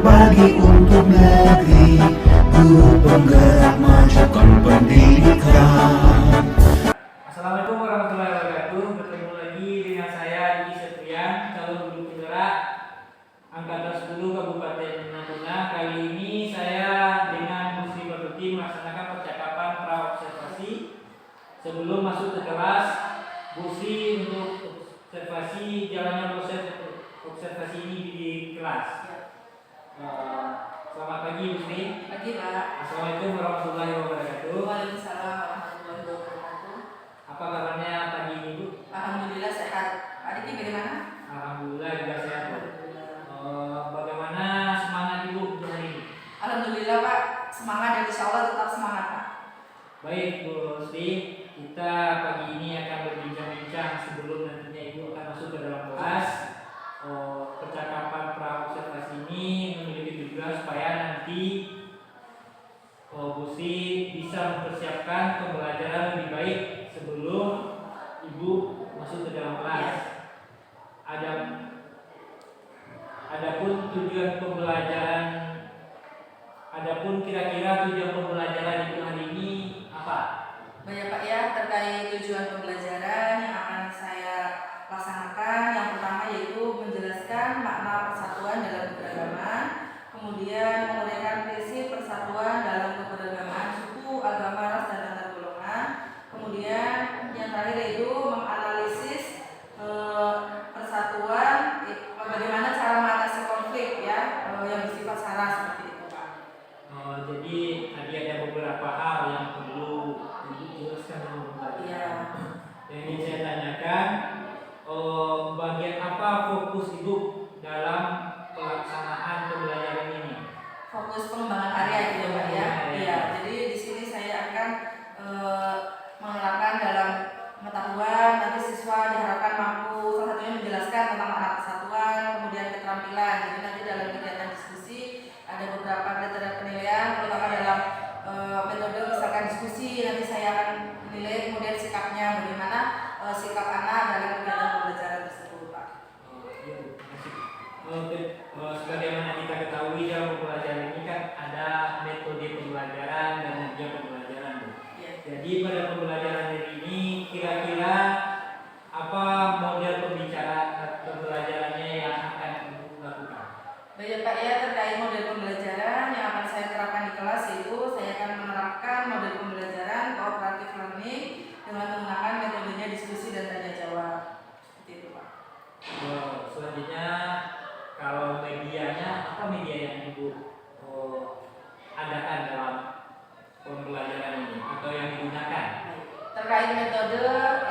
berbagi untuk negeri, guru penggerak majukan pendidikan. Assalamualaikum warahmatullahi wabarakatuh. Bertemu lagi dengan saya Diki Septrian, calon guru penggerak Angkatan 10 Kabupaten Natuna. Kali ini saya dengan Bu Sri Pertuti melaksanakan percakapan pra-observasi. Sebelum masuk ke kelas, Bu Sri untuk observasi jalannya proses observasi ini di kelas. Selamat pagi Bu Sri. Pagi Pak. Assalamualaikum warahmatullahi wabarakatuh. Waalaikumsalam warahmatullahi wabarakatuh. Apa kabarnya pagi ini Bu? Alhamdulillah sehat. Pak Diki bagaimana? Alhamdulillah juga sehat Bu. Bagaimana semangat Ibu untuk hari ini? Alhamdulillah Pak, semangat dan insya Allah tetap semangat Pak. Baik Bu Sri, kita pagi ini akan berbincang-bincang sebelum nantinya Ibu akan masuk ke dalam kelas. Percakapan pra-observasi ini memiliki tujuan supaya nanti Bu Sri bisa mempersiapkan pembelajaran lebih baik sebelum Ibu masuk ke dalam kelas. Adapun kira-kira tujuan pembelajaran Ibu hari ini apa? Banyak Pak ya, terkait tujuan pembelajaran yang akan saya laksanakan. Yang pertama yaitu menjelaskan makna persatuan dalam keberagaman, kemudian menguraikan prinsip persatuan dalam keberagaman suku, agama, ras, dan antar golongan. Kemudian yang terakhir yaitu menganalisis persatuan, bagaimana cara mengatasi konflik ya yang bersifat sara seperti itu Pak. Jadi tadi ada beberapa hal yang perlu dijelaskan dulu Pak. Iya. Yang ingin saya tanyakan, bagian apa fokus Ibu dalam pelaksanaan pembelajaran ini? Fokus pengembangan area itu ya Pak ya. Iya. Jadi di sini saya akan menerapkan dalam pengetahuan, nanti siswa diharapkan mampu salah satunya menjelaskan tentang makna persatuan, kemudian keterampilan. Jadi nanti dalam kegiatan diskusi ada beberapa kriteria penilaian, terutama dalam metode misalkan diskusi, nanti saya akan menilai kemudian sikapnya, bagaimana sikap anak dalam kegiatan pembelajaran tersebut Pak. Sebagaimana kita ketahui dalam pembelajaran ini kan ada metode pembelajaran dan juga pembelajaran Bu. Ya. Jadi pada pembelajaran hari ini kira-kira apa model pembelajarannya yang akan Ibu lakukan? Baik Pak ya, terkait model pembelajaran yang akan saya terapkan di kelas yaitu saya akan menerapkan model pembelajaran cooperative learning dengan menggunakan metodenya diskusi dan tanya jawab. Seperti itu Pak. Selanjutnya kalau medianya, apa media yang Ibu adakan dalam pembelajaran ini atau yang digunakan? Terkait metode,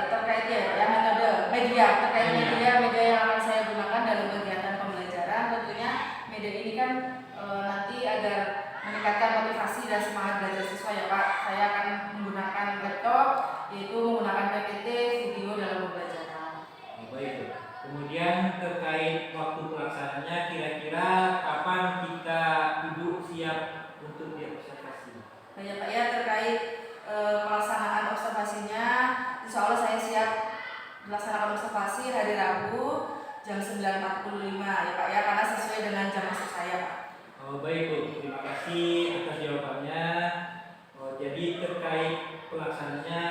terkait metode media, terkait media yang akan saya gunakan dalam kegiatan pembelajaran, tentunya media ini kan nanti agar meningkatkan motivasi dan semangat belajar siswa ya Pak. Saya akan menggunakan laptop, yaitu menggunakan PPT, video dalam pembelajaran. Baik. Kemudian terkait waktu pelaksanaannya, kira-kira kapan kita Ibu siap untuk diobservasi? Banyak Pak ya, terkait pelaksanaan observasinya, insya Allah saya siap melaksanakan observasi hari Rabu jam 9.45 ya Pak ya, karena sesuai dengan jam masuk saya Pak. Baik Bu, terima kasih atas jawabannya. Jadi terkait pelaksanaannya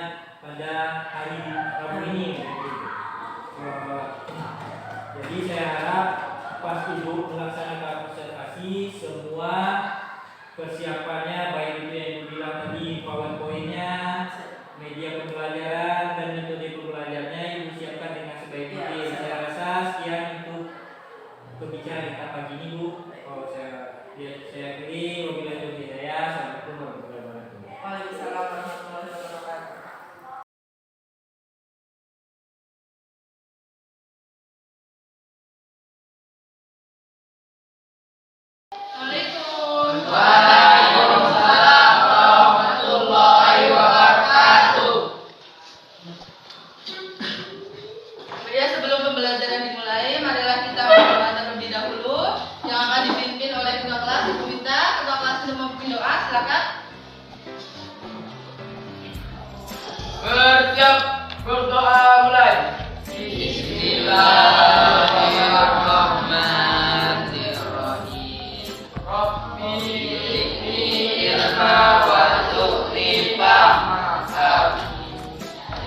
pada hari Rabu ini. Jadi saya harap pas Ibu melaksanakan observasi, semua persiapannya baik itu yang Ibu bilang tadi, PowerPoint-nya, media pembelajaran dan metode pembelajarannya Ibu siapkan dengan sebaik mungkin. Saya rasa sekian untuk pembicaraan kita pagi ini Bu. Saya akhiri, wabillahi taufiq hidayah. Assalamualaikum warahmatullahi wabarakatuh. Waalaikumsalam warahmatullahi wabarakatuh. Waalaikumsalam warahmatullahi wabarakatuh. Kemudian sebelum pembelajaran dimulai, marilah kita berdoa terlebih dahulu yang akan dipimpin oleh ketua kelas. Ibu minta ketua kelas untuk memimpin doa, silakan. Bersiap berdoa mulai. Bismillahirrahmanirrahim.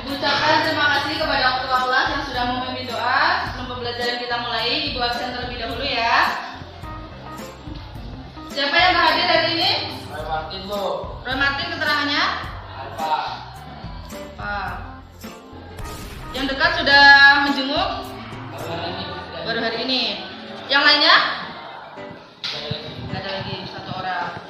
Diucapkan terima kasih kepada ketua kelas yang sudah memimpin doa. Sebelum pembelajaran kita mulai, Ibu absen terlebih dahulu ya. Siapa yang hadir hari ini? Roy Martin, Bu. Roy Martin, keterangannya? Alfa. Pak. Yang dekat sudah menjenguk? Baru hari ini. Yang lainnya? Nggak ada lagi, satu orang.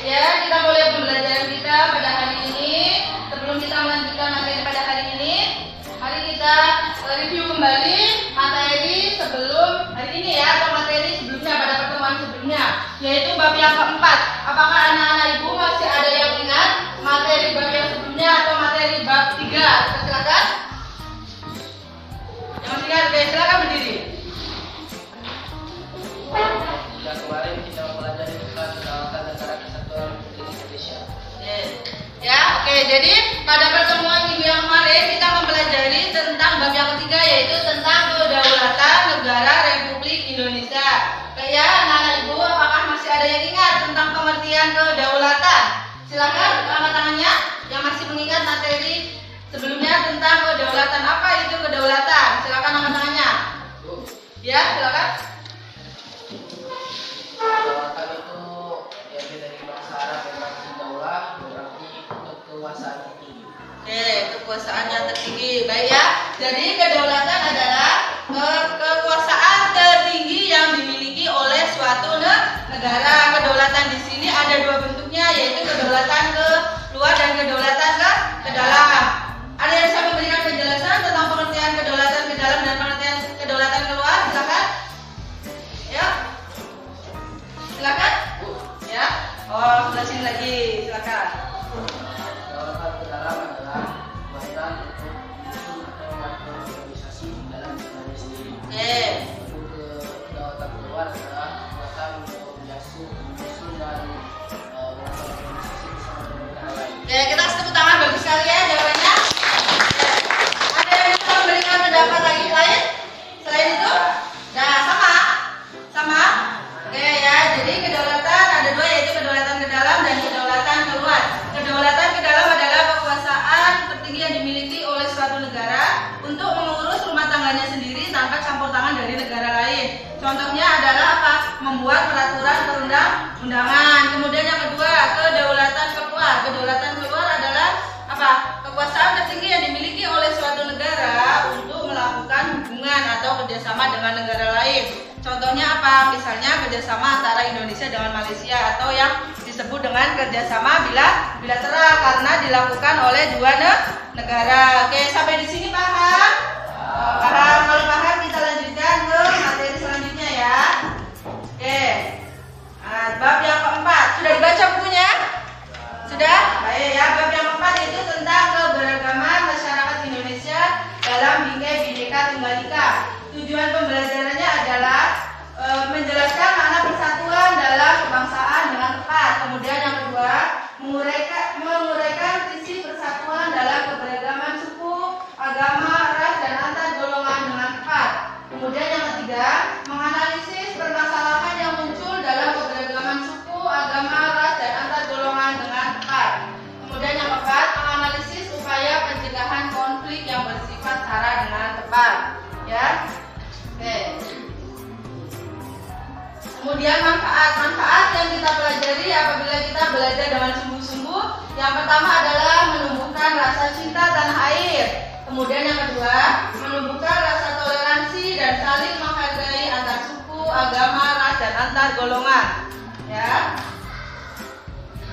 Ya, kita mulai pembelajaran kita pada hari ini. Sebelum kita melanjutkan materi pada hari ini, mari kita review kembali materi sebelum hari ini ya, atau materi sebelumnya pada pertemuan sebelumnya, yaitu bab yang keempat. Apakah anak-anak ibu masih ada yang ingat materi bab yang sebelumnya atau materi bab 3? Silakan. Yang masih ingat, oke, silakan berdiri. Yang kemarin kita mempelajari tentang kedaulatan negara kesatuan Republik Indonesia. Ya, oke. Jadi pada pertemuan minggu yang kemarin kita mempelajari tentang bab yang ketiga, yaitu tentang kedaulatan negara Republik Indonesia. Oke ya, anak-anak ibu, apakah masih ada yang ingat tentang pengertian kedaulatan? Silakan angkat tangannya yang masih mengingat materi sebelumnya tentang kedaulatan. Apa itu kedaulatan? Silakan angkat tangannya. Ya, silakan. Kedaulatan itu diambil dari bahasa Arab yang berarti daulah, berarti kekuasaan tertinggi. Oke, kekuasaan yang tertinggi. Baik ya. Jadi kedaulatan adalah kekuasaan tertinggi yang dimiliki oleh suatu negara. Kedaulatan di sini ada dua bentuknya, yaitu kedaulatan ke luar dan kedaulatan ke dalam. Ada yang bisa memberikan penjelasan tentang pengertian kedaulatan ke dalam dan pengertian kedaulatan keluar? Silakan. Ya. Silakan. Ya. Oh, jelasin lagi. Silakan. Kedaulatan ke dalam adalah kekuatan untuk menyusun atau mengatur organisasi di dalam negaranya sendiri. Oke. Kedaulatan keluar adalah kekuatan untuk menyusun dan mengatur organisasi bersama dengan negara lain. Oke, kita kasih tepuk tangan, bagus sekali ya jawabannya. Oke. Ada yang bisa memberikan pendapat lagi lain selain itu? Nah, sama. Oke ya, jadi kedaulatan ada dua, yaitu kedaulatan ke dalam dan kedaulatan keluar. Kedaulatan ke dalam adalah kekuasaan tertinggi yang dimiliki oleh suatu negara untuk mengurus rumah tangganya sendiri tanpa campur tangan dari negara lain. Contohnya adalah apa? Membuat peraturan perundang-undangan. Kemudian yang kedua, kedaulatan keluar. Kedaulatan keluar adalah apa? Kekuasaan tertinggi yang dimiliki oleh suatu negara untuk melakukan hubungan atau kerjasama dengan negara lain. Contohnya apa? Misalnya kerjasama antara Indonesia dengan Malaysia, atau yang disebut dengan kerjasama bilateral karena dilakukan oleh dua negara. Oke, sampai di sini paham? Paham. Kalau paham kita lanjutkan ke materi selanjutnya ya. Oke. Nah, bab yang keempat sudah dibaca bukunya? Sudah? Baik ya. Bab yang keempat itu tentang keberagaman masyarakat Indonesia dalam Bingkai Bhinneka Tunggal Ika. Tujuan pembelajarannya adalah menjelaskan makna persatuan dalam kebangsaan dengan tepat. Kemudian yang kedua, menguraikan visi persatuan dalam keberagaman suku, agama, ras, dan antar golongan dengan tepat. Kemudian yang ketiga, menganalisis permasalahan yang muncul dalam keberagaman suku, agama, ras, dan antar golongan dengan tepat. Kemudian yang keempat, menganalisis upaya pencegahan konflik yang bersifat sara dengan tepat. Ya. Oke. Kemudian manfaat yang kita pelajari apabila kita belajar dengan sungguh-sungguh. Yang pertama adalah menumbuhkan rasa cinta tanah air. Kemudian yang kedua, menumbuhkan rasa toleransi dan saling menghargai antar suku, agama, ras, dan antar golongan. Ya.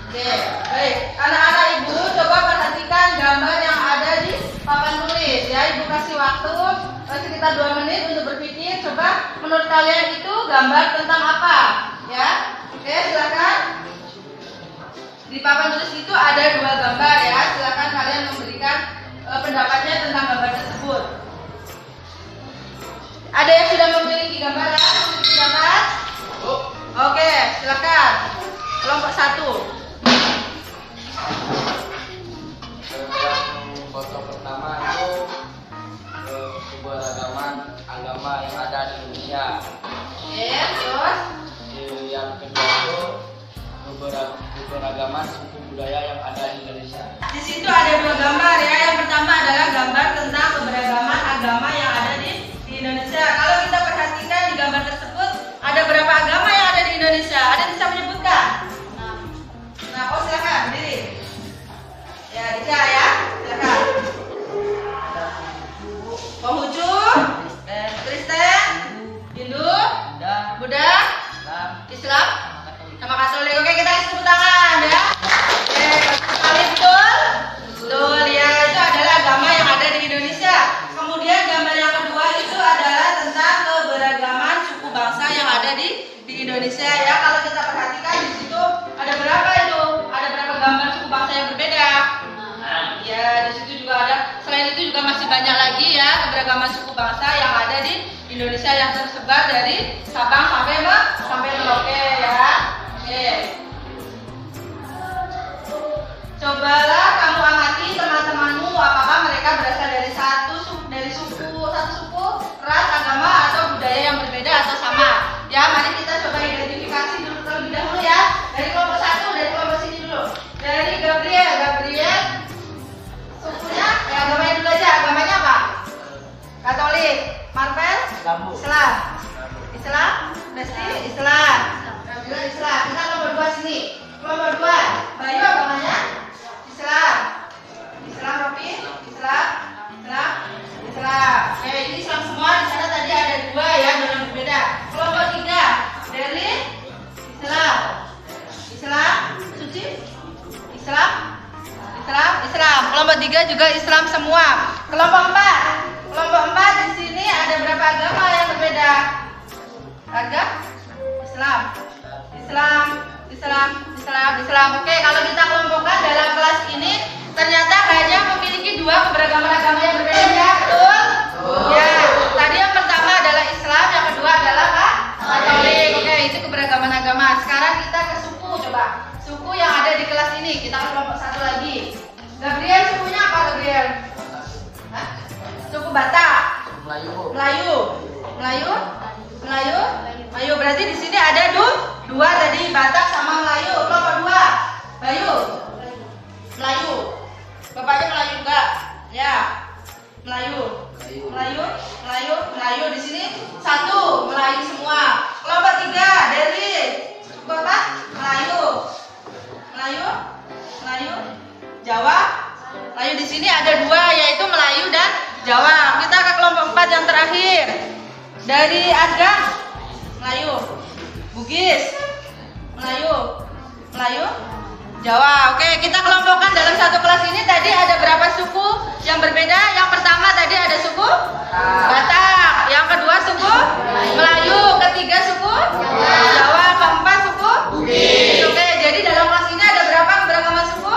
Oke, baik. Anak-anak ibu coba perhatikan gambar yang ada di papan tulis ya. Ibu kasih waktu sekitar 2 menit untuk berpikir. Coba menurut kalian itu gambar tentang apa? Ya. Oke, silakan. Di papan tulis itu ada 2 gambar ya. Silakan kalian memberikan pendapatnya tentang gambar tersebut. Ada yang sudah memiliki gambar ya? Memiliki gambar? Oke, silakan. Kelompok 1. Ya, Dika ya. Silakan. Konghucu, Kristen, Hindu, Buddha, Islam, sama Katolik. Oke, kita kasih tepuk tangan ya. Oke, Katolik betul? Betul ya, itu adalah agama yang ada di Indonesia. Kemudian gambar yang kedua itu adalah tentang keberagaman suku bangsa yang ada di Indonesia ya. Kalau kita perhatikan di situ ada berapa itu? Ada berapa gambar suku bangsa yang berbeda? Ya, di situ juga ada. Selain itu juga masih banyak lagi ya keberagaman suku bangsa yang ada di Indonesia yang tersebar dari Sabang sampai Merauke ya. Oke. Cobalah kamu amati teman-temanmu apakah mereka berasal dari satu suku, ras, agama atau budaya yang berbeda atau sama. Ya, mari kita coba identifikasi dulu terlebih dahulu ya. Dari kelompok satu, dari kelompok sini dulu. Dari Gabriel, sukunya, agamanya dulu aja. Agamanya apa? Katolik. Marvel? Islam? Besti? Islam. Gabriel Islam. Kita kelompok dua sini. Kelompok dua. Bayu agamanya? Islam. Rofi? Islam. Oke, ini Islam semua. Di sana tadi ada dua ya, yang berbeda. Kelompok tiga. Deli? Islam. Suci? Islam. Kelompok tiga juga Islam semua. Kelompok empat di sini ada berapa agama yang berbeda? Islam. Oke, kalau kita kelompokkan dalam kelas ini ternyata hanya memiliki dua keberagaman agama yang berbeda ya, betul? Ya, tadi yang pertama adalah Islam, yang kedua adalah Katolik. Oke, itu keberagaman agama. Sekarang kita ke suku, coba. Suku yang ada di kelas ini, kita ke kelompok satu lagi. Gabriel, sukunya apa Gabriel? Suku Batak. Melayu. Berarti di sini ada dua tadi, Batak sama Melayu. Kelompok dua. Bayu. Melayu. Bapaknya Melayu enggak? Ya. Melayu. Di sini satu, Melayu semua. Kelompok tiga, Deli. Suku apa? Melayu. Jawa. Melayu di sini ada dua, yaitu Melayu dan Jawa. Kita ke kelompok 4 yang terakhir. Dari Agam, Melayu. Bugis, Melayu. Jawa. Oke, kita kelompokkan dalam satu kelas ini tadi ada berapa suku yang berbeda? Yang pertama tadi ada suku Batak, yang kedua suku Melayu, ketiga suku Jawa, keempat suku Bugis. Oke, jadi dalam kelas ini ada berapa keberagaman suku?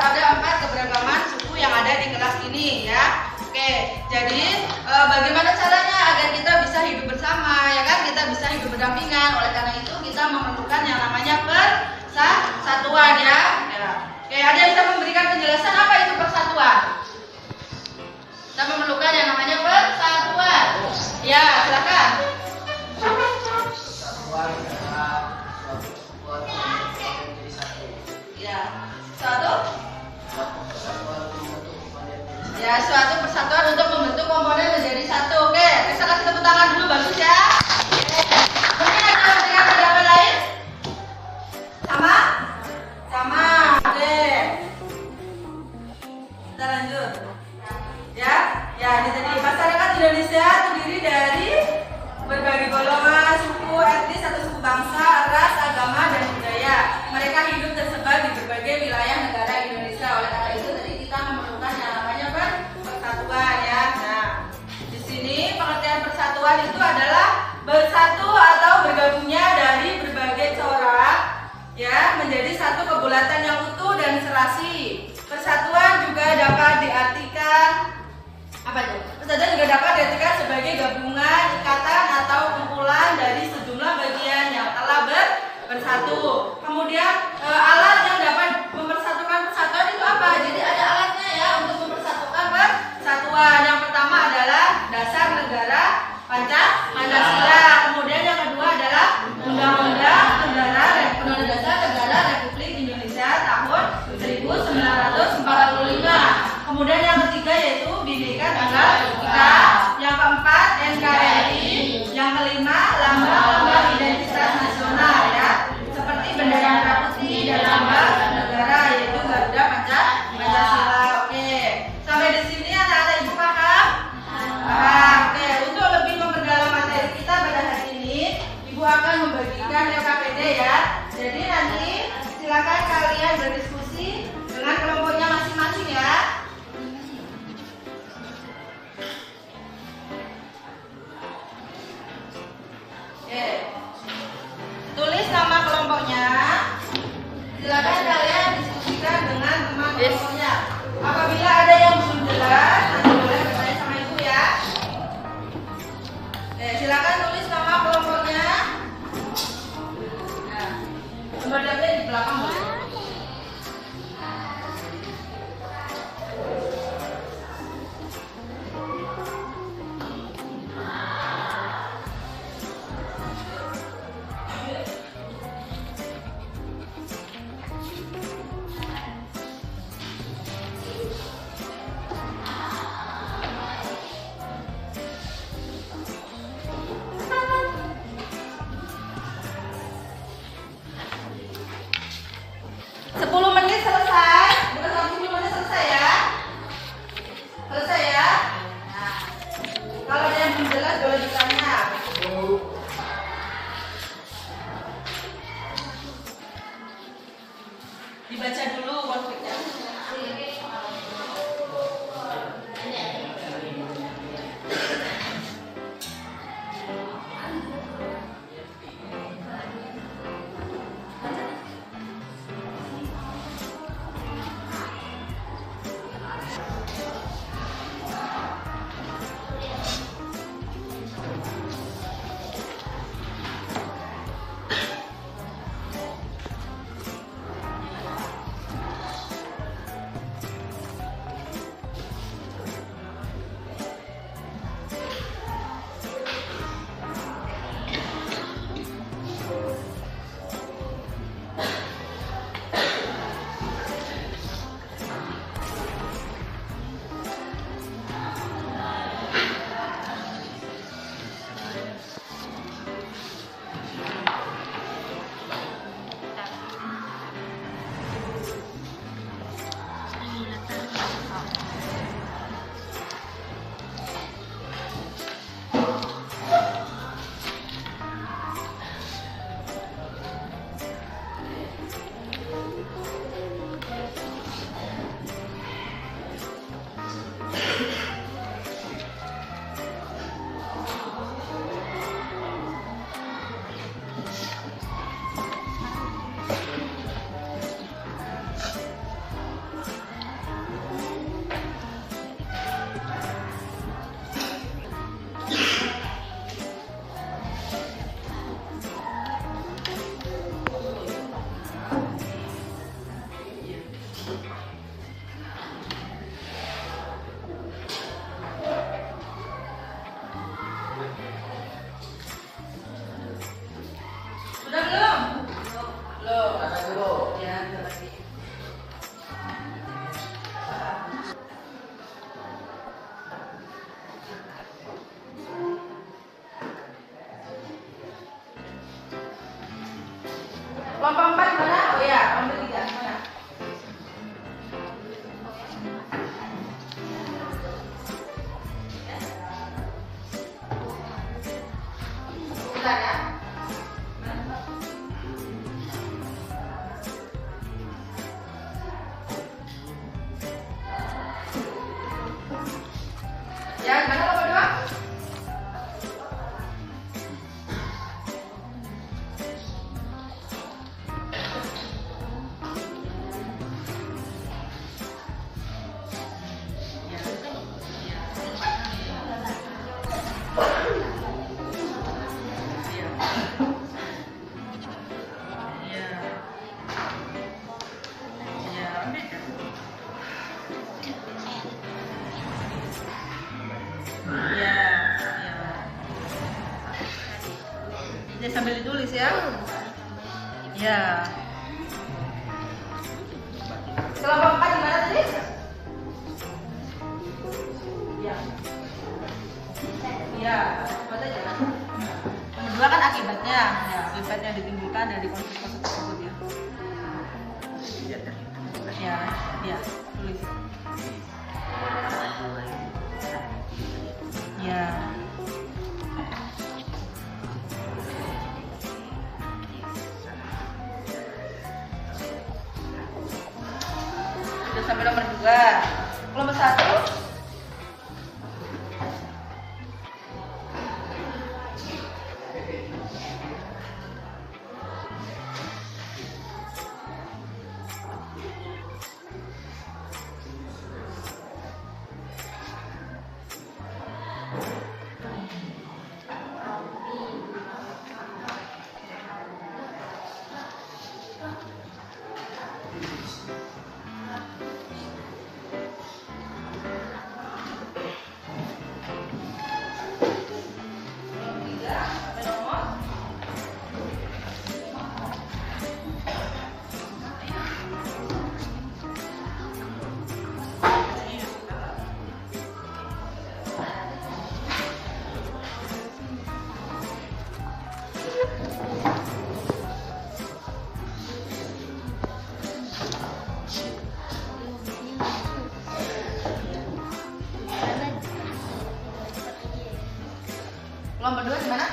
Ada 4 keberagaman suku yang ada di kelas ini ya. Oke, jadi bagaimana caranya agar kita bisa hidup bersama ya kan? Kita bisa hidup berdampingan. Oleh karena itu kita memerlukan yang namanya persatuan ya. Oke, ada yang bisa memberikan penjelasan apa itu persatuan? Kita memerlukan yang namanya persatuan. Ya, silakan. Persatuan adalah suatu kesatuan yang menjadi satu. Ya, suatu persatuan untuk membentuk komponen menjadi satu. Oke, bisa kasih tepuk tangan dulu, bagus ya. Mungkin ada yang memberikan pendapat lain? Sama. Oke. Kita lanjut. Ya, ini tadi masyarakat Indonesia terdiri dari berbagai golongan, suku, etnis atau suku bangsa, ras, agama, dan budaya. Mereka hidup tersebar di berbagai wilayah negara Indonesia. Oleh karena itu tadi kita memerlukan yang namanya persatuan ya. Nah, di sini pengertian persatuan itu adalah bersatu atau bergabungnya dari berbagai corak ya menjadi satu kebulatan yang utuh dan serasi. Persatuan juga dapat diartikan Persatuan juga dapat diartikan sebagai gabungan, ikatan atau kumpulan dari sejumlah bagian yang telah bersatu. Kemudian alat yang dapat mempersatukan persatuan itu apa? Jadi ada alatnya ya untuk mempersatukan persatuan. Yang pertama adalah dasar negara Pancasila. Kemudian yang kedua adalah Undang-Undang Dasar Negara Republik Indonesia tahun 1945. Kemudian yang ketiga yaitu Bhinneka Tunggal Ika. Yang keempat NKRI. Yang kelima lambang identitas nasional ya, seperti bendera merah putih dan lambang negara yaitu dulu konfliknya. Sudah belum? Belum. Kata dulu. Ya, bentar lagi. Kelompok 4 mana? Oh ya, kelompok 3 mana? Bentar ya. Ya, gimana kelompok 2? Ya, sambil ditulis ya. Ya. Kelompok 4 di mana tadi? Ya. Ya, coba aja. Nomor 2 kan akibatnya. Ya, akibat yang ditimbulkan dari konflik tersebut ya. Ya, ya, tulis. Ya. Sudah sampai nomor 2. Kelompok 1. Kelompok 2 di mana?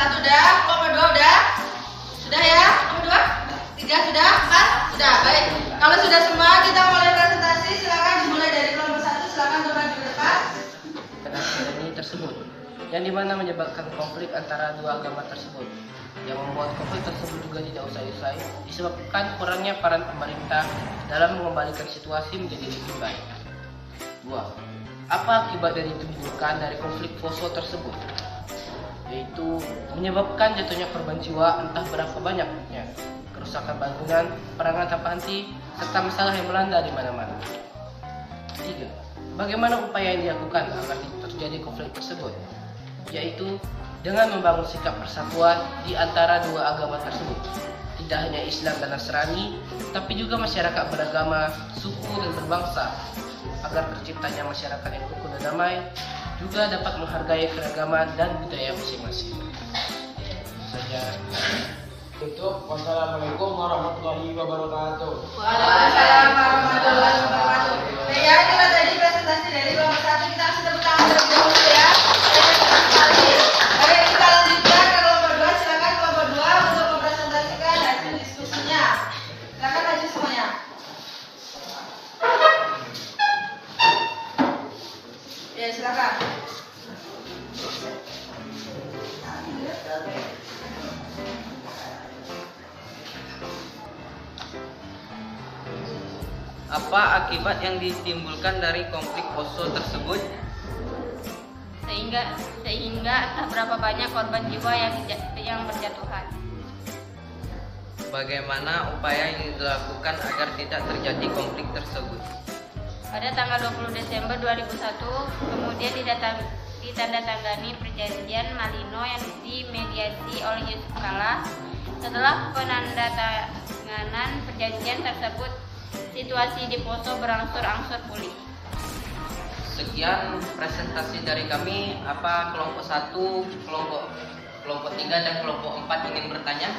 1 udah, kelompok 2 udah? Sudah ya? Kelompok 2? 3 sudah? 4? Sudah, baik. Kalau sudah semua, kita mulai presentasi. Silakan dimulai dari kelompok 1, silakan coba di depan. Ini tersebut yang dimana menyebabkan konflik antara dua agama tersebut. Yang membuat konflik tersebut juga tidak usai-usai disebabkan kurangnya peran pemerintah dalam mengembalikan situasi menjadi lebih baik. 2. Apa akibat dari timbulkan dari konflik Poso tersebut? Yaitu menyebabkan jatuhnya korban jiwa entah berapa banyaknya, kerusakan bangunan, perangan tanpa henti, serta masalah yang melanda di mana-mana. 3. Bagaimana upaya yang dilakukan agar terjadi konflik tersebut? Yaitu dengan membangun sikap persatuan di antara dua agama tersebut. Tidak hanya Islam dan Nasrani, tapi juga masyarakat beragama, suku dan berbangsa, agar terciptanya masyarakat yang rukun dan damai, juga dapat menghargai keragaman dan budaya masing-masing. Saja. Tutup. Wassalamualaikum warahmatullahi wabarakatuh. Waalaikumsalam warahmatullahi wabarakatuh. Ya, inilah tadi presentasi dari kelompok 1. Kita kasih tepuk tangan terlebih dahulu ya. Baik, kita lanjutkan ke kelompok 2. Silakan kelompok 2 untuk mempresentasikan hasil diskusinya. Silakan maju semuanya. Ya, silakan. Apa akibat yang ditimbulkan dari konflik Poso tersebut? Sehingga entah berapa banyak korban jiwa yang berjatuhan. Bagaimana upaya yang dilakukan agar tidak terjadi konflik tersebut? Pada tanggal 20 Desember 2001, kemudian ditandatangani perjanjian Malino yang dimediasi oleh Yusuf Kala. Setelah penandatanganan perjanjian tersebut, situasi di Poso berangsur-angsur pulih. Sekian presentasi dari kami. Apa kelompok 1, kelompok 3 dan kelompok 4 ingin bertanya?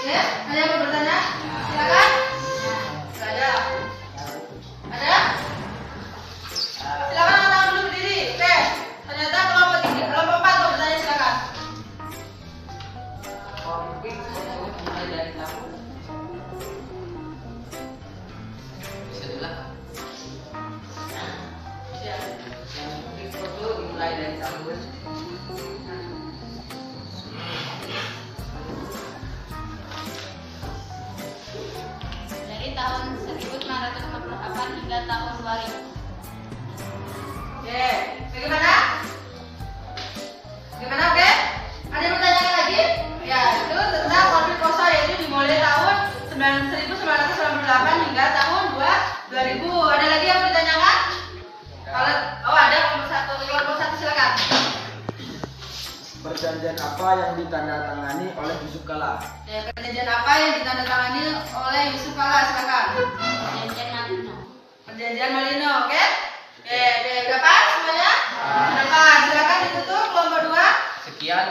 Ya, ada yang mau bertanya? Silakan. Nggak ada. Ada? Silakan angkat tangan dulu berdiri. Oke. Ternyata kelompok 3, kelompok 4 mau bertanya, silakan. Konflik Poso mulai dari tahun. Bisa diulang? Ya. Konflik Poso dimulai dari tahun. Dari tahun 1958 hingga tahun 2000. Oke. Bagaimana? Bagaimana, oke? Ada yang bertanya lagi? Ya, itu tentang konflik Poso, yaitu dimulai tahun 1998 hingga tahun 2000. Ada lagi yang bertanyakan? Kalau ada kelompok satu silakan. Perjanjian apa yang ditandatangani oleh Yusuf Kala? Ya, perjanjian apa yang ditandatangani oleh Yusuf Kala, silakan. Perjanjian Malino. Perjanjian Malino, oke? Oke, dapat semuanya? Dapat. Silakan ditutup kelompok 2. Sekian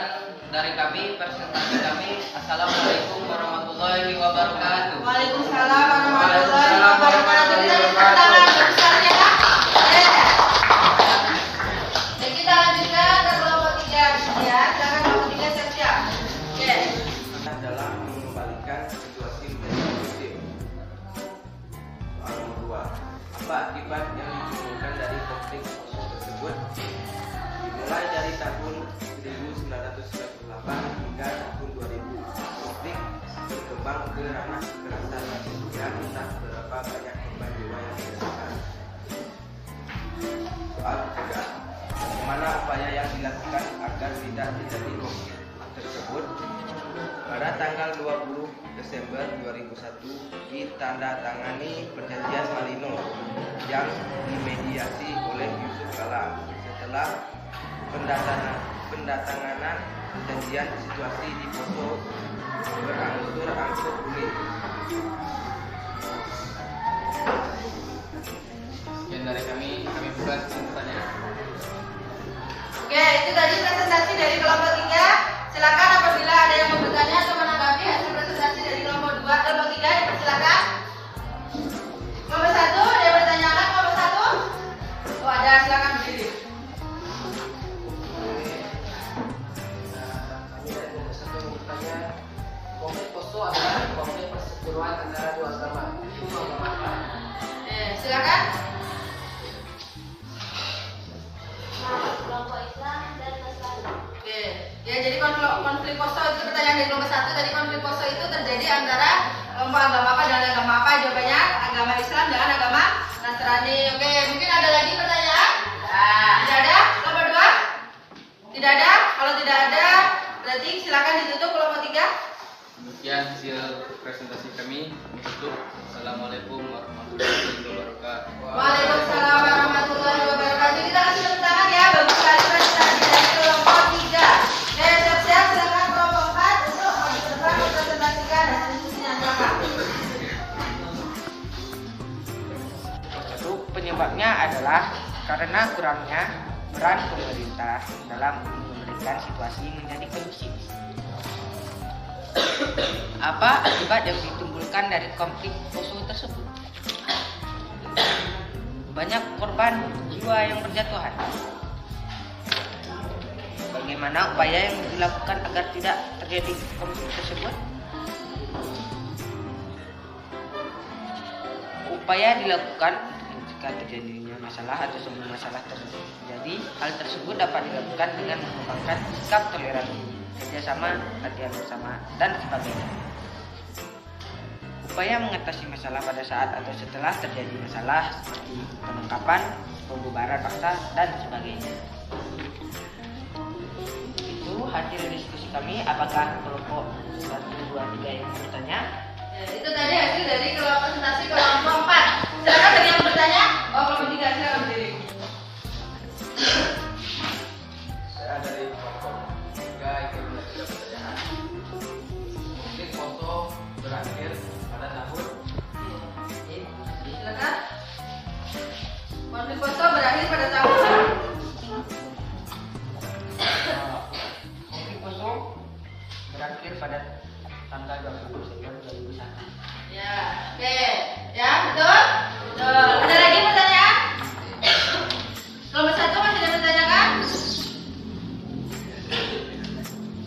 dari kami, presentasi kami. Assalamualaikum warahmatullahi wabarakatuh. Waalaikumsalam warahmatullahi wabarakatuh. Kita tepuk tangan besarnya ya. Oke. Dan kita lanjutkan ke kelompok 3 ya. Silakan kelompok 3 siap-siap. Oke. Dalam mengembalikan situasi menjadi kondusif. Soal nomor 2. Apa akibat yang ditimbulkan dari konflik Poso tersebut? Dimulai dari tahun 1998 hingga tahun 2000, konflik berkembang ke ranah kekerasan dan entah berapa banyak korban jiwa yang dirasakan. Soal ketiga, bagaimana upaya yang dilakukan agar tidak terjadi konflik tersebut? Pada tanggal 20 Desember 2001 ditandatangani perjanjian Malino yang dimediasi oleh Yusuf Kala. Setelah pendatanganan perjanjian, situasi di Poso berangsur-angsur pulih. Sekian dari kami buka kesimpulannya. Oke, itu tadi presentasi dari kelompok 3. Silakan apabila ada yang mau bertanya atau menanggapi hasil presentasi dari kelompok 2, kelompok 3, dipersilakan. Kelompok 1, ada yang bertanyakan kelompok 1? Oh, ada, silakan berdiri. perseteruan antara dua agama. Itu agama apa? Silakan. Kelompok Islam dan Nasrani. Oke, ya jadi konflik poso itu pertanyaan dari kelompok 1 tadi. Konflik poso itu terjadi antara kelompok agama apa dan agama apa? Jawabannya agama Islam dengan agama Nasrani. Oke, mungkin ada lagi pertanyaan? Tidak ada? Kelompok 2? Tidak ada? Kalau tidak ada, berarti silakan ditutup kelompok 3. Demikian hasil presentasi kami. Ditutup. Assalamualaikum warahmatullahi wabarakatuh. Waalaikumsalam warahmatullahi wabarakatuh. Kita kasih tepuk tangan ya. Bagus sekali presentasi dari kelompok 3. Siap-siap silakan kelompok 4 untuk maju ke depan mempresentasikan hasil diskusinya. Silakan. Satu, penyebabnya adalah karena kurangnya peran pemerintah dalam memberikan situasi menjadi kondusif. Apa akibat yang ditimbulkan dari konflik poso tersebut? Banyak korban jiwa yang berjatuhan. Bagaimana upaya yang dilakukan agar tidak terjadi konflik tersebut? Upaya dilakukan jika terjadinya masalah atau sebelum masalah terjadi, hal tersebut dapat dilakukan dengan mengembangkan sikap toleransi, kerjasama, latihan bersama, dan sebagainya. Upaya mengatasi masalah pada saat atau setelah terjadi masalah seperti penangkapan, pembubaran paksa, dan sebagainya. Itu hasil diskusi kami. Apakah kelompok 1, 2, 3 yang bertanya? Ya, itu tadi hasil dari presentasi kelompok 4. Silakan bagi yang bertanya. Oh, kelompok 3 silakan berdiri. Saya dari kelompok 3 ikut belajar pertanyaan. Konflik poso berakhir pada tahun. Silakan. Konflik poso berakhir pada tahun. Konflik poso berakhir pada tanggal 20 September 2001. Ya, oke. Ya, betul? Betul. Ada lagi pertanyaan? Kelompok 1 masih ada pertanyaan kan?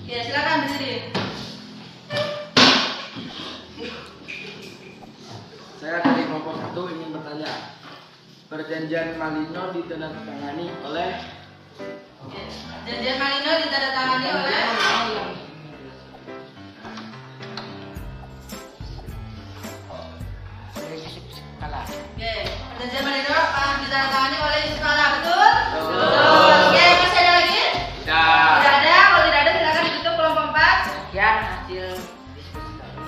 Oke, silakan berdiri. Saya dari kelompok 1 ingin bertanya. Perjanjian Malino ditandatangani oleh Janjian Malino ditandatangani oleh Yusuf Kala. Oke, perjanjian Malino ditandatangani oleh Yusuf Kala, betul? Betul. Oke, masih ada lagi? Tidak. Tidak ada. Kalau tidak ada silakan ditutup kelompok 4. Sekian hasil diskusi kami.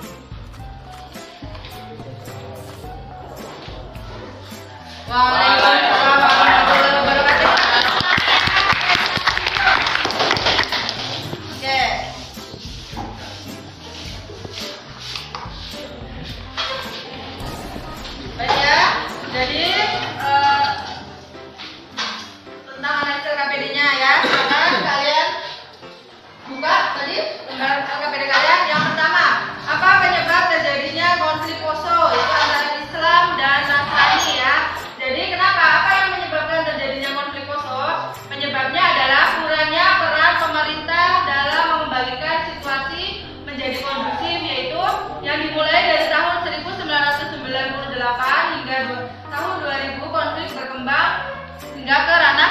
Waalaikumsalam warahmatullahi wabarakatuh. Oke. Baik ya. Jadi tentang analisis KPD-nya ya. Silakan kalian buka tadi lembar KPD kalian. Yang pertama, apa penyebab terjadinya konflik poso yaitu antara Islam dan Nasrani ya. Jadi kenapa? Apa yang menyebabkan terjadinya konflik poso? Penyebabnya adalah kurangnya peran pemerintah dalam mengembalikan situasi menjadi kondusif, yaitu yang dimulai dari tahun 1998 hingga tahun 2000 konflik berkembang hingga ke ranah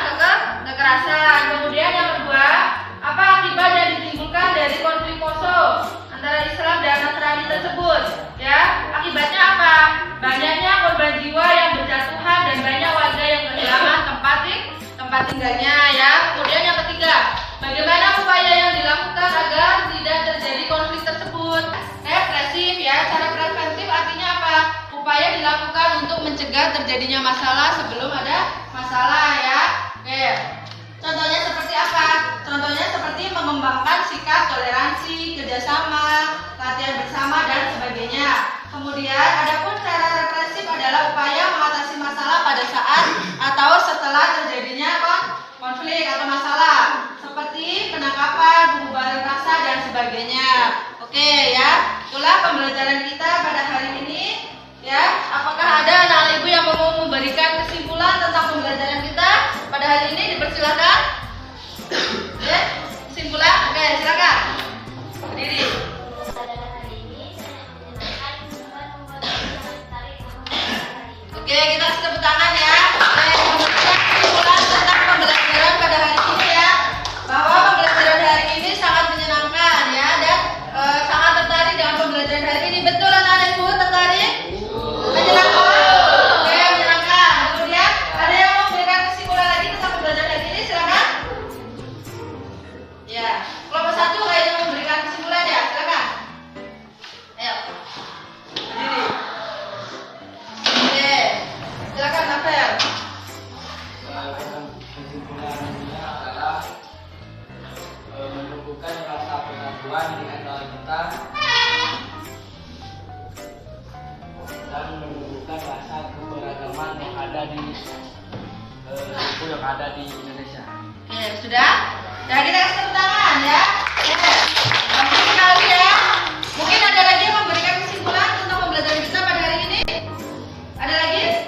kekerasan. Kemudian yang kedua, apa akibat yang ditimbulkan dari konflik poso antara Islam dan Nasrani tersebut? Ya, akibatnya apa? Banyaknya korban jiwa yang berjatuhan dan banyak warga yang kehilangan tempat tinggalnya ya. Kemudian yang ketiga, bagaimana upaya yang dilakukan agar tidak terjadi konflik tersebut? Represif ya. Cara preventif artinya apa? Upaya dilakukan untuk mencegah terjadinya masalah sebelum ada masalah ya. Oke. Contohnya seperti apa? Contohnya seperti mengembangkan sikap toleransi, kerjasama, latihan bersama dan sebagainya. Kemudian adapun cara represif adalah upaya mengatasi masalah pada saat atau setelah terjadinya konflik atau masalah, seperti penangkapan, pembubaran paksa dan sebagainya. Oke ya, itulah pembelajaran kita pada hari ini. Ya, apakah ada anak ibu yang mau memberikan kesimpulan tentang pembelajaran kita pada hari ini? Dipersilakan. Ya, kesimpulan. Oke, silakan. Berdiri. Pada hari ini saya ingin menjelaskan persatuan di antara kita dan menumbuhkan rasa keberagaman yang ada di suku yang ada di Indonesia. Oke, sudah? Nah, kita kasih tepuk tangan ya. Oke. Bagus sekali ya. Mungkin ada lagi yang memberikan kesimpulan tentang pembelajaran kita pada hari ini? Ada lagi?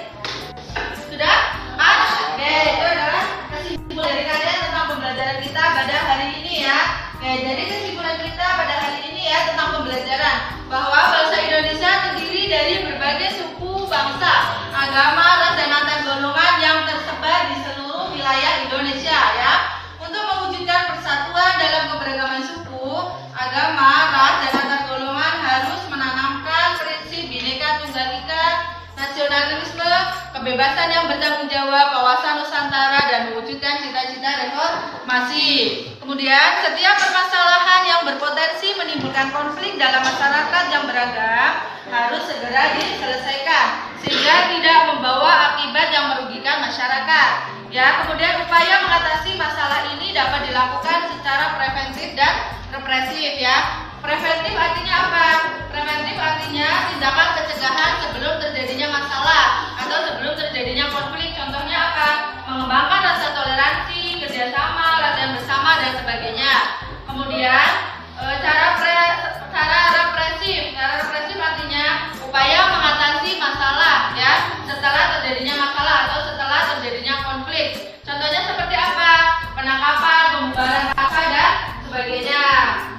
Sudah? Mas? Oke, itu adalah kesimpulan dari kalian tentang pembelajaran kita pada hari ini ya. Oke, jadi kesimpulan kita pada hari ini ya tentang pembelajaran bahwa bangsa Indonesia terdiri dari berbagai suku, bangsa, agama, ras, dan antar golongan yang tersebar di seluruh wilayah Indonesia ya. Untuk mewujudkan persatuan dalam keberagaman suku, agama, ras, dan antar golongan harus menanamkan prinsip Bhinneka Tunggal Ika, nasionalisme, kebebasan yang bertanggung jawab, wawasan Nusantara, dan mewujudkan cita-cita reformasi. Kemudian, setiap permasalahan yang berpotensi menimbulkan konflik dalam masyarakat yang beragam harus segera diselesaikan sehingga tidak membawa akibat yang merugikan masyarakat. Ya, kemudian upaya mengatasi masalah ini dapat dilakukan secara preventif dan represif ya. Preventif artinya apa? Preventif artinya tindakan pencegahan sebelum terjadinya masalah atau sebelum terjadinya konflik. Contohnya apa? Mengembangkan rasa toleransi, kerjasama, latihan bersama, dan sebagainya. Kemudian cara represif. Cara represif artinya upaya mengatasi masalah ya setelah terjadinya masalah atau setelah terjadinya konflik. Contohnya seperti apa? Penangkapan, pembubaran massa, dan sebagainya.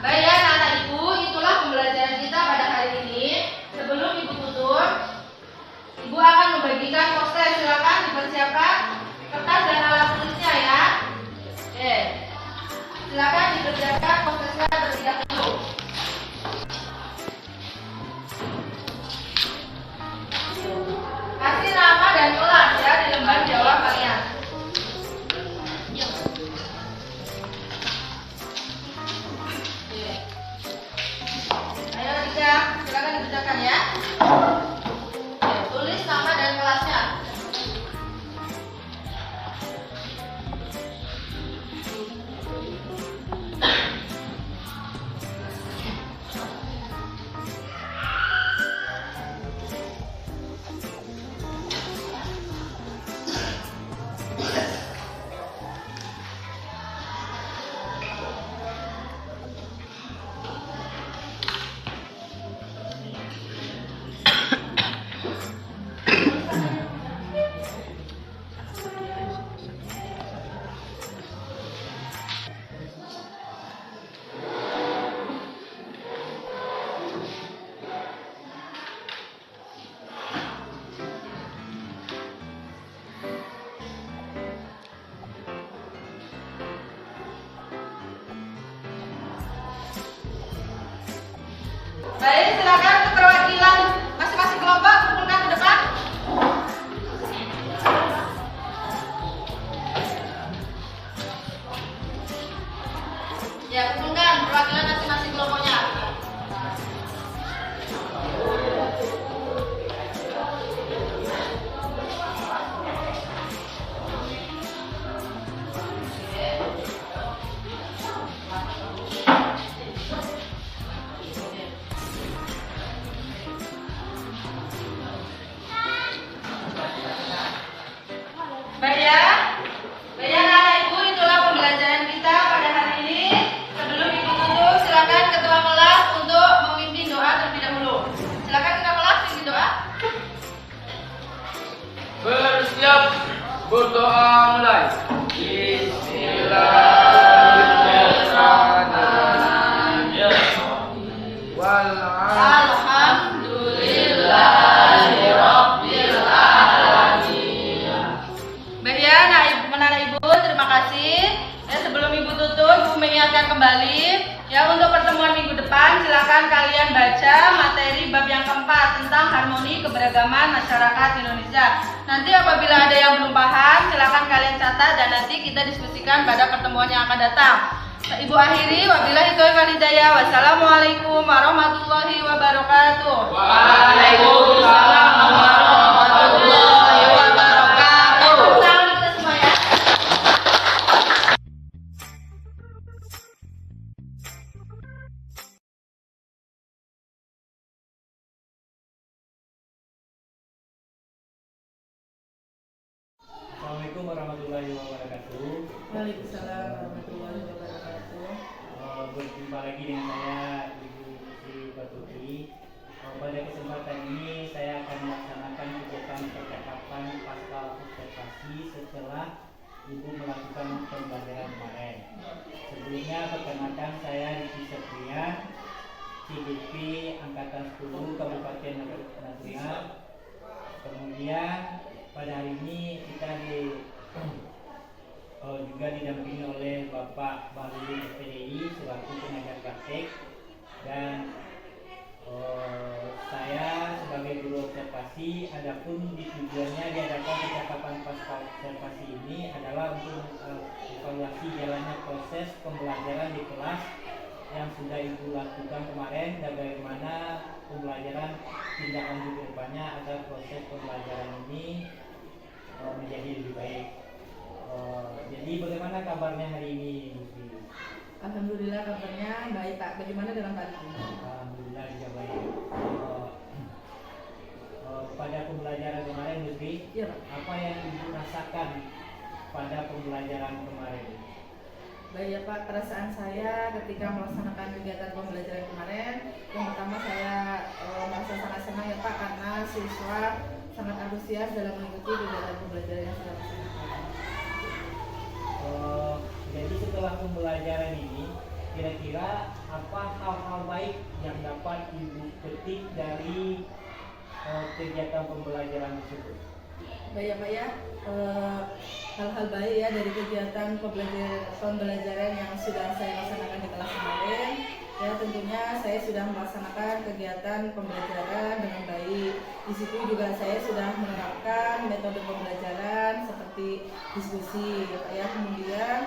Baik ya, anak ibu, itulah pembelajaran kita pada hari ini. Sebelum ibu tutup, ibu akan membagikan poster. Silakan dipersiapkan kertas dan alat tulisnya ya. Oke. Silakan dipersiapkan posternya terlebih dahulu. Kasih nama dan kelas ya di lembar jawab kalian. Ayo Dika, silakan dibacakan ya. Oke, tulis nama dan kelasnya. Baik, silakan untuk perwakilan masing-masing kelompok kumpulkan ke depan. Ya, kumpulkan perwakilan masing-masing kelompoknya. Baik ya, anak ibu, itulah pembelajaran kita pada hari ini. Sebelum ibu tutup, silakan ketua kelas untuk memimpin doa terlebih dahulu. Silakan ketua kelas pimpin doa. Bersiap, berdoa mulai. Bismillahirrahmanirrahim. Alhamdulillahirabbil alamin. Baik ya, anak ibu, terima kasih. Ya, sebelum ibu tutup, ibu mengingatkan kembali ya untuk pertemuan minggu depan silakan kalian baca materi bab yang keempat tentang harmoni keberagaman masyarakat Indonesia. Nanti apabila ada yang belum paham, silakan kalian catat dan nanti kita diskusikan pada pertemuan yang akan datang. Ibu akhiri, wabillahi taufiq wal hidayah. Wassalamualaikum warahmatullahi wabarakatuh. Waalaikumsalam warahmatullahi wabarakatuh. Salam kita semua ya. Waalaikumsalam warahmatullahi wabarakatuh. Berjumpa lagi dengan saya Ibu Sri Batuti. Pada kesempatan ini saya akan melaksanakan kegiatan percakapan pasca observasi setelah Ibu melakukan pembelajaran kemarin. Sebelumnya perkenalkan saya Riki Septrian, CDP Angkatan 10 Kabupaten Natuna. Kemudian pada hari ini kita juga didampingi oleh Bapak Bahludin SPDI selaku tenaga praktek, dan saya sebagai guru observasi. Adapun tujuannya diadakan percakapan pasca observasi ini adalah untuk evaluasi jalannya proses pembelajaran di kelas yang sudah Ibu lakukan kemarin dan bagaimana pembelajaran tindak lanjut ke depannya agar proses pembelajaran ini menjadi lebih baik. Jadi bagaimana kabarnya hari ini, Bu Sri? Alhamdulillah kabarnya baik Pak. Bagaimana dengan Pak Riki? Alhamdulillah juga baik. Pada pembelajaran kemarin, Bu Sri, Iya Pak. apa yang Ibu rasakan pada pembelajaran kemarin? Baik ya Pak, perasaan saya ketika melaksanakan kegiatan pembelajaran kemarin, yang pertama saya merasa sangat senang ya Pak, karena siswa sangat antusias dalam mengikuti kegiatan pembelajaran yang sudah dilaksanakan. Jadi setelah pembelajaran ini, kira-kira apa hal-hal baik yang dapat Ibu petik dari kegiatan pembelajaran tersebut? Baik ya Pak ya, hal-hal baik ya dari kegiatan pembelajaran yang sudah saya laksanakan di kelas kemarin. Ya tentunya saya sudah melaksanakan kegiatan pembelajaran dengan baik. Di situ juga saya sudah menerapkan metode pembelajaran seperti diskusi, ya Pak ya. Kemudian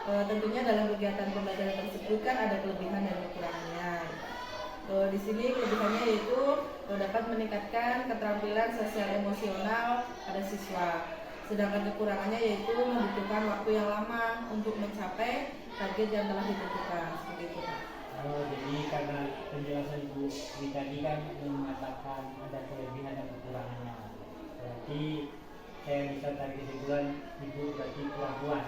tentunya dalam kegiatan pembelajaran tersebut kan ada kelebihan dan kekurangannya. Di sini kelebihannya yaitu dapat meningkatkan keterampilan sosial emosional pada siswa. Sedangkan kekurangannya yaitu membutuhkan waktu yang lama untuk mencapai target yang telah ditentukan. Seperti itu Pak. Jadi karena penjelasan Ibu Sri tadi kan mengatakan ada kelebihan dan kekurangannya, berarti saya bisa tarik kesimpulan Ibu berarti kurang puas.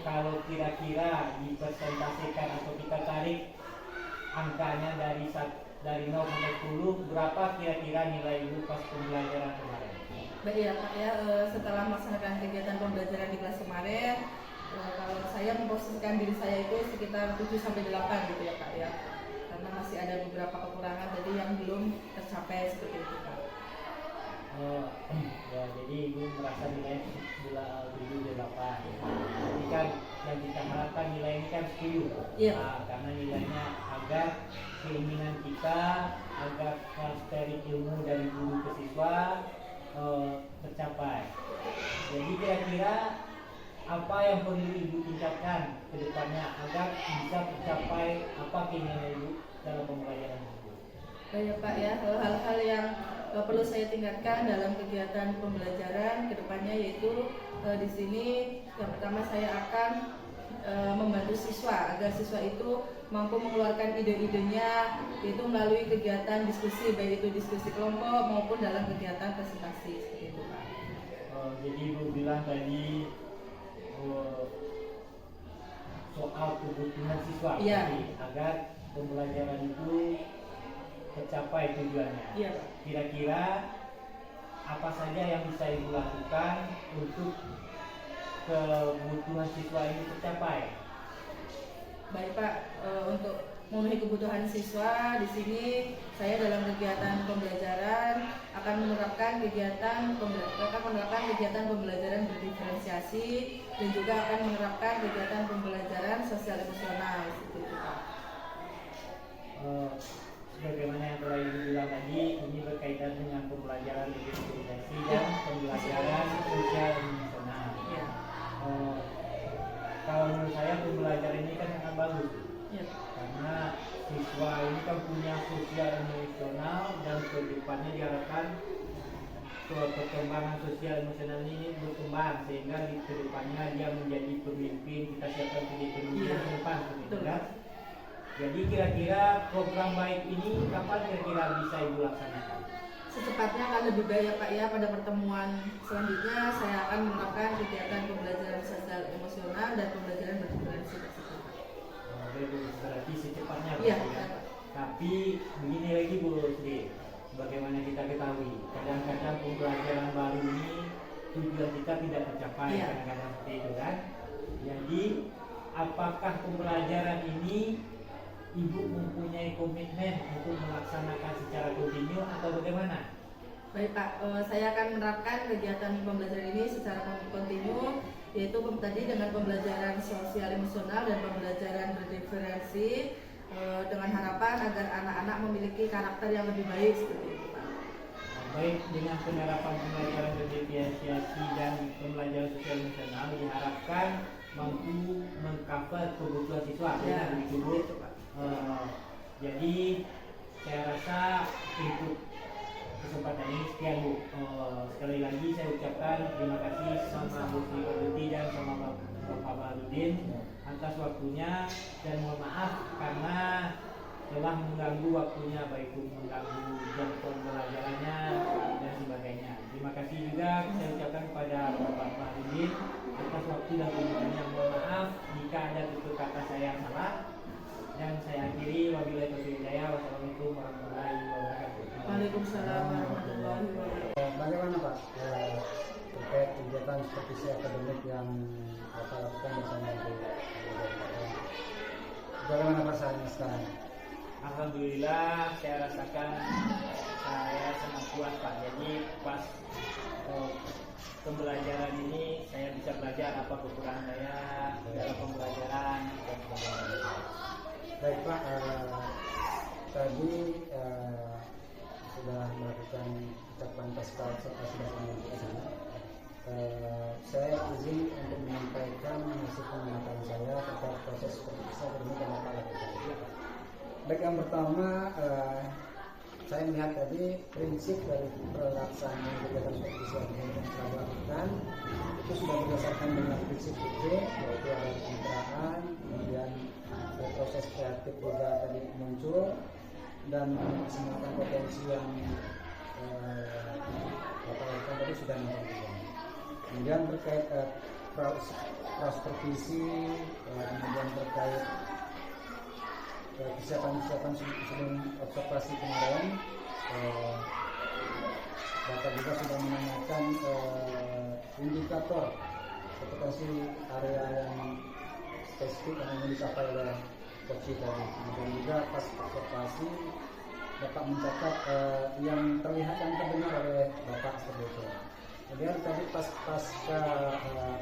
Kalau kira-kira dipresentasikan atau kita tarik angkanya dari 0 sampai 10, berapa kira-kira nilai Ibu pas pembelajaran kemarin? Baik ya Pak ya, setelah melaksanakan kegiatan pembelajaran di kelas kemarin, kalau saya memposisikan diri saya itu sekitar 7 sampai 8 gitu ya Pak ya. Karena masih ada beberapa kekurangan tadi yang belum tercapai seperti itu Pak. Ya, jadi Ibu merasa nilai 7-8. Jadi kan yang kita harapkan nilai ini kan 10. Iya. Karena nilainya agar keinginan kita agar transfer ilmu dari guru ke siswa tercapai. Jadi kira-kira apa yang perlu Ibu tingkatkan ke depannya agar bisa tercapai apa keinginan Ibu dalam pembelajaran itu? Baik Pak ya, hal-hal yang perlu saya tingkatkan dalam kegiatan pembelajaran ke depannya yaitu di sini yang pertama saya akan membantu siswa agar siswa itu mampu mengeluarkan ide-idenya yaitu melalui kegiatan diskusi, baik itu diskusi kelompok maupun dalam kegiatan presentasi seperti itu Pak. Jadi Ibu bilang tadi soal kebutuhan siswa, Iya. agar pembelajaran itu tercapai tujuannya. Iya Pak. Kira-kira apa saja yang bisa Ibu lakukan untuk kebutuhan siswa ini tercapai? Baik Pak, untuk memenuhi kebutuhan siswa di sini saya dalam kegiatan pembelajaran akan menerapkan kegiatan pembelajaran berdiferensiasi dan juga akan menerapkan kegiatan pembelajaran sosial emosional seperti itu Pak. Sebagaimana yang telah Ibu bilang tadi, ini berkaitan dengan pembelajaran berdiferensiasi dan pembelajaran sosial emosional. Ya. Kalau menurut saya pembelajaran ini kan sangat bagus. Ya. Karena siswa ini kan punya sosial emosional dan ke depannya diharapkan perkembangan sosial emosional ini berkembang sehingga di kedepannya dia menjadi pemimpin, kita siapkan menjadi pemimpin Iya. ke depan seperti itu Betul. kan. Jadi kira-kira program baik ini kapan kira-kira bisa Ibu laksanakan? secepatnya akan lebih baik ya Pak ya. Pada pertemuan selanjutnya saya akan menerapkan kegiatan pembelajaran sosial emosional dan pembelajaran bertoleransi tersebut. Berarti secepatnya Iya, Bu, ya. Pak. Tapi begini lagi Bu Sri, bagaimana kita ketahui kadang-kadang pembelajaran baru ini tujuan kita tidak tercapai, Iya. kadang-kadang seperti itu kan. Jadi apakah pembelajaran ini Ibu mempunyai komitmen untuk melaksanakan secara kontinu atau bagaimana? Baik Pak, saya akan menerapkan kegiatan pembelajaran ini secara kontinu, yaitu tadi dengan pembelajaran sosial emosional dan pembelajaran berdiferensi, dengan harapan agar anak-anak memiliki karakter yang lebih baik seperti itu Pak. Baik, dengan penerapan pembelajaran berdiferensiasi dan pembelajaran sosial emosional diharapkan mampu mengcover kebutuhan siswa. Ya, begitu Bu. itu Pak. Jadi saya rasa untuk kesempatan ini sekian Bu. Sekali lagi saya ucapkan terima kasih sama Bu Sri Waduti dan sama Bapak Baharudin atas waktunya, dan mohon maaf karena telah mengganggu waktunya, baik itu mengganggu jam pembelajarannya dan sebagainya. Terima kasih juga saya ucapkan kepada Bapak Baharudin atas waktu dan kunjungannya. Mohon maaf jika ada tutur kata saya yang salah. Dan saya akhiri, wabillahi taufiq wal hidayah. Wassalamualaikum warahmatullahi wabarakatuh. Waalaikumsalam warahmatullahi wabarakatuh. Bagaimana Pak terkait kegiatan supervisi akademik yang Bapak lakukan bersama Ibu? Bagaimana perasaannya sekarang? Alhamdulillah, saya rasakan saya sangat puas Pak. Jadi pas pembelajaran ini saya bisa belajar apa kekurangan saya dalam pembelajaran dan sebagainya. Baik Pak, tadi sudah melakukan ucapan pasca sudah sampai ke sana. Saya izin untuk menyampaikan hasil pengamatan saya terkait proses supervisi akademik yang Bapak lakukan. Baik, yang pertama saya melihat tadi prinsip dari pelaksanaan kegiatan supervisi akademik yang saya lakukan itu sudah berdasarkan dengan prinsip itu, yaitu ada kemitraan, kemudian proses kreatif juga tadi muncul, dan memaksimalkan potensi yang Bapak lakukan tadi sudah dilakukan. Kemudian terkait supervisi, kemudian terkait kesiapan sebelum observasi kemarin, Bapak juga sudah menanyakan indikator kompetensi area yang spesifik yang ingin dicapai oleh coach tadi. Kemudian juga pas observasi Bapak mencatat yang terlihat dan terdengar oleh Bapak seperti itu. Kemudian tadi pas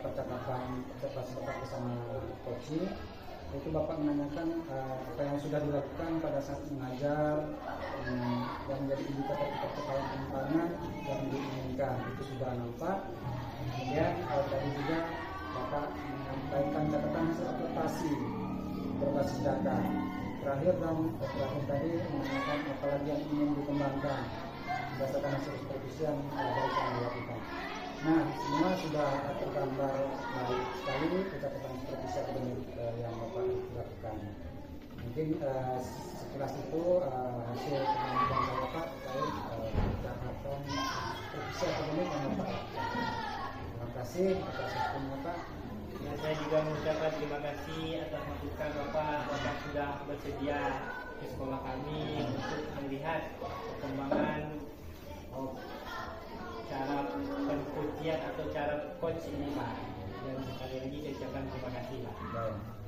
percakapan observasi Bapak bersama coach itu Bapak menanyakan apa yang sudah dilakukan pada saat mengajar dan menjadi indikator kepala pengembangan yang diinginkan itu sudah nampak. Kemudian tadi juga Bapak menyampaikan catatan hasil aplikasi berbasis data. Terakhir tadi menanyakan apa lagi yang ingin dikembangkan berdasarkan hasil supervisi yang baru kami lakukan. Nah, semua sudah tergambar baik sekali catatan supervisi akademik yang Bapak lakukan. Mungkin sekilas itu hasil penelitian saya Bapak terkait catatan supervisi akademik yang Bapak lakukan. Terima kasih atas waktunya Pak. Dan saya juga mengucapkan terima kasih atas masukan Bapak sudah bersedia ke sekolah kami untuk melihat perkembangan cara pencoachian atau cara coach ini Pak. Dan sekali lagi saya ucapkan terima kasih Pak. Baik.